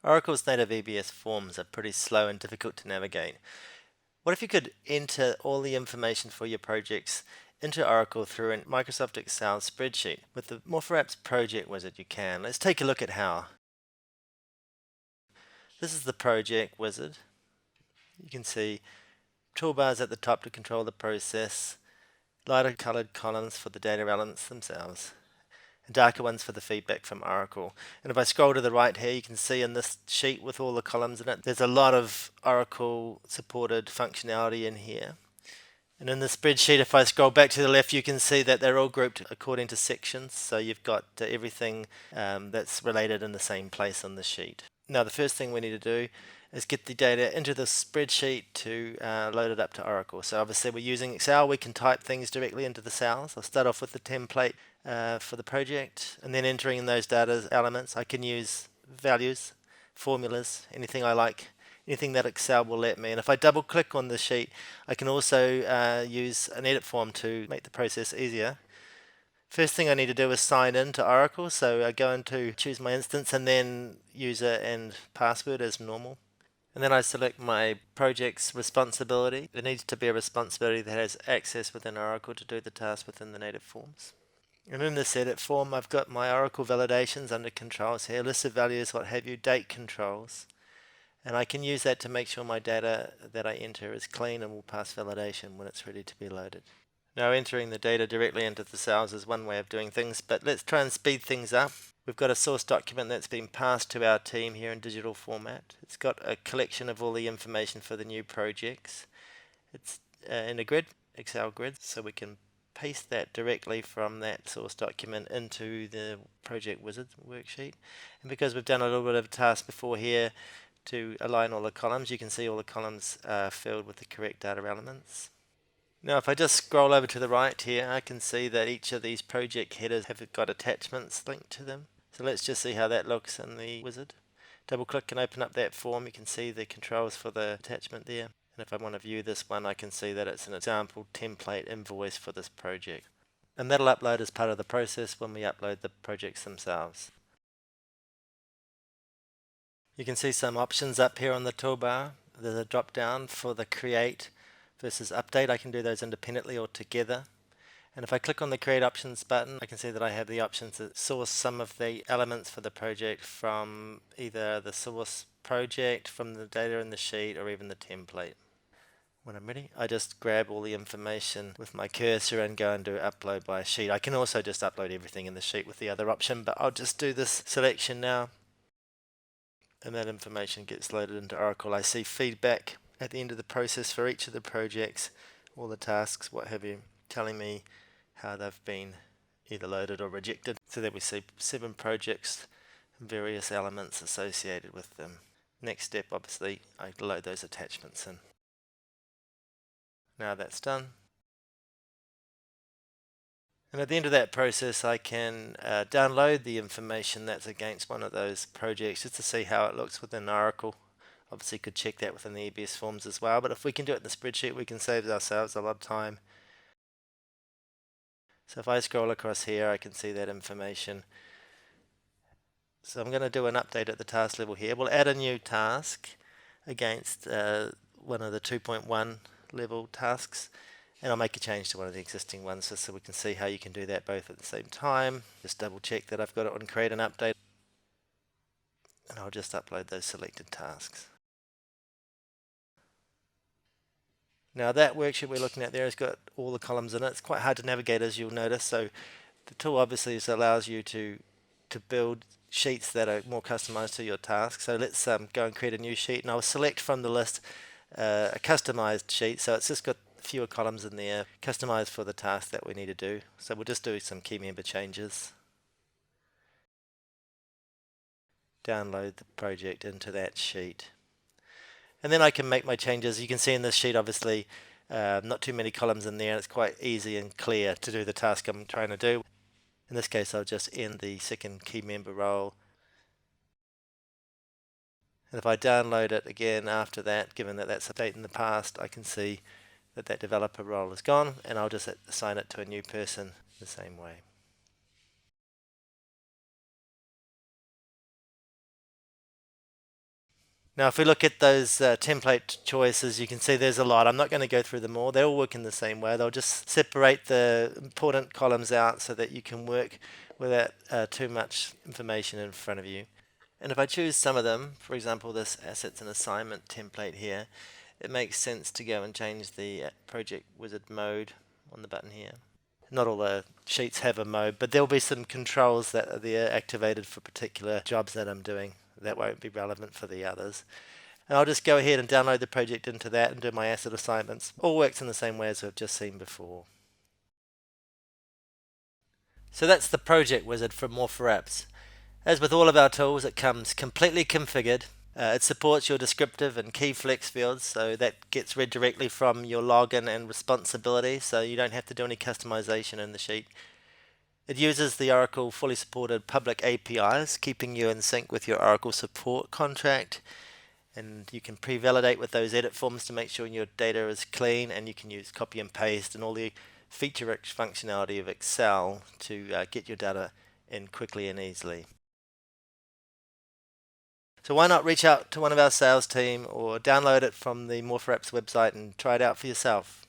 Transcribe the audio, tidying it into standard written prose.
Oracle's native EBS forms are pretty slow and difficult to navigate. What if you could enter all the information for your projects into Oracle through a Microsoft Excel spreadsheet? With the More4apps project wizard you can. Let's take a look at how. This is the project wizard. You can see toolbars at the top to control the process, lighter colored columns for the data elements themselves, and darker ones for the feedback from Oracle. And if I scroll to the right here, you can see in this sheet with all the columns in it, there's a lot of Oracle supported functionality in here. And in the spreadsheet, if I scroll back to the left, you can see that they're all grouped according to sections. So you've got everything that's related in the same place on the sheet. Now, the first thing we need to do is get the data into the spreadsheet to load it up to Oracle. So obviously we're using Excel. We can type things directly into the cells. I'll start off with the template for the project, and then entering in those data elements. I can use values, formulas, anything I like, anything that Excel will let me. And if I double click on the sheet, I can also use an edit form to make the process easier. First thing I need to do is sign in to Oracle, so I go into choose my instance and then user and password as normal. And then I select my project's responsibility. There needs to be a responsibility that has access within Oracle to do the task within the native forms. And in this edit form, I've got my Oracle validations under controls here, list of values, what have you, date controls. And I can use that to make sure my data that I enter is clean and will pass validation when it's ready to be loaded. Now, entering the data directly into the cells is one way of doing things, but let's try and speed things up. We've got a source document that's been passed to our team here in digital format. It's got a collection of all the information for the new projects. It's in a grid, Excel grid, so we can paste that directly from that source document into the project wizard worksheet. And because we've done a little bit of a task before here to align all the columns, you can see all the columns are filled with the correct data elements. Now if I just scroll over to the right here, I can see that each of these project headers have got attachments linked to them. So let's just see how that looks in the wizard. Double click and open up that form. You can see the controls for the attachment there. And if I want to view this one, I can see that it's an example template invoice for this project. And that'll upload as part of the process when we upload the projects themselves. You can see some options up here on the toolbar. There's a drop down for the create versus update. I can do those independently or together. And if I click on the create options button, I can see that I have the options to source some of the elements for the project from either the source project, from the data in the sheet, or even the template. When I'm ready, I just grab all the information with my cursor and go and do upload by sheet. I can also just upload everything in the sheet with the other option, but I'll just do this selection now. And that information gets loaded into Oracle. I see feedback at the end of the process for each of the projects, all the tasks, what have you, telling me how they've been either loaded or rejected. So there we see 7 projects and various elements associated with them. Next step, obviously, I load those attachments in. Now that's done. And at the end of that process, I can download the information that's against one of those projects just to see how it looks within Oracle. Obviously, could check that within the EBS forms as well, but if we can do it in the spreadsheet, we can save ourselves a lot of time. So if I scroll across here, I can see that information. So I'm going to do an update at the task level here. We'll add a new task against one of the 2.1 level tasks. And I'll make a change to one of the existing ones just so we can see how you can do that both at the same time. Just double check that I've got it on create and update. And I'll just upload those selected tasks. Now that worksheet we're looking at there has got all the columns in it. It's quite hard to navigate, as you'll notice. So the tool obviously allows you to build sheets that are more customized to your task. So let's go and create a new sheet, and I'll select from the list a customized sheet. So it's just got fewer columns in there, customized for the task that we need to do. So we'll just do some key member changes. Download the project into that sheet. And then I can make my changes. You can see in this sheet, obviously, not too many columns in there. It's quite easy and clear to do the task I'm trying to do. In this case, I'll just end the second key member role. And if I download it again after that, given that that's a date in the past, I can see that that developer role is gone, and I'll just assign it to a new person the same way. Now, if we look at those template choices, you can see there's a lot. I'm not going to go through them all. They all work in the same way. They'll just separate the important columns out so that you can work without too much information in front of you. And if I choose some of them, for example, this assets and assignment template here, it makes sense to go and change the project wizard mode on the button here. Not all the sheets have a mode, but there'll be some controls that are there activated for particular jobs that I'm doing. That won't be relevant for the others. And I'll just go ahead and download the project into that and do my asset assignments. All works in the same way as we've just seen before. So that's the project wizard from More4apps. As with all of our tools, it comes completely configured. It supports your descriptive and key flex fields, so that gets read directly from your login and responsibility, so you don't have to do any customization in the sheet. It uses the Oracle fully supported public APIs, keeping you in sync with your Oracle support contract. And you can pre-validate with those edit forms to make sure your data is clean, and you can use copy and paste and all the feature-rich functionality of Excel to get your data in quickly and easily. So why not reach out to one of our sales team or download it from the More4apps website and try it out for yourself.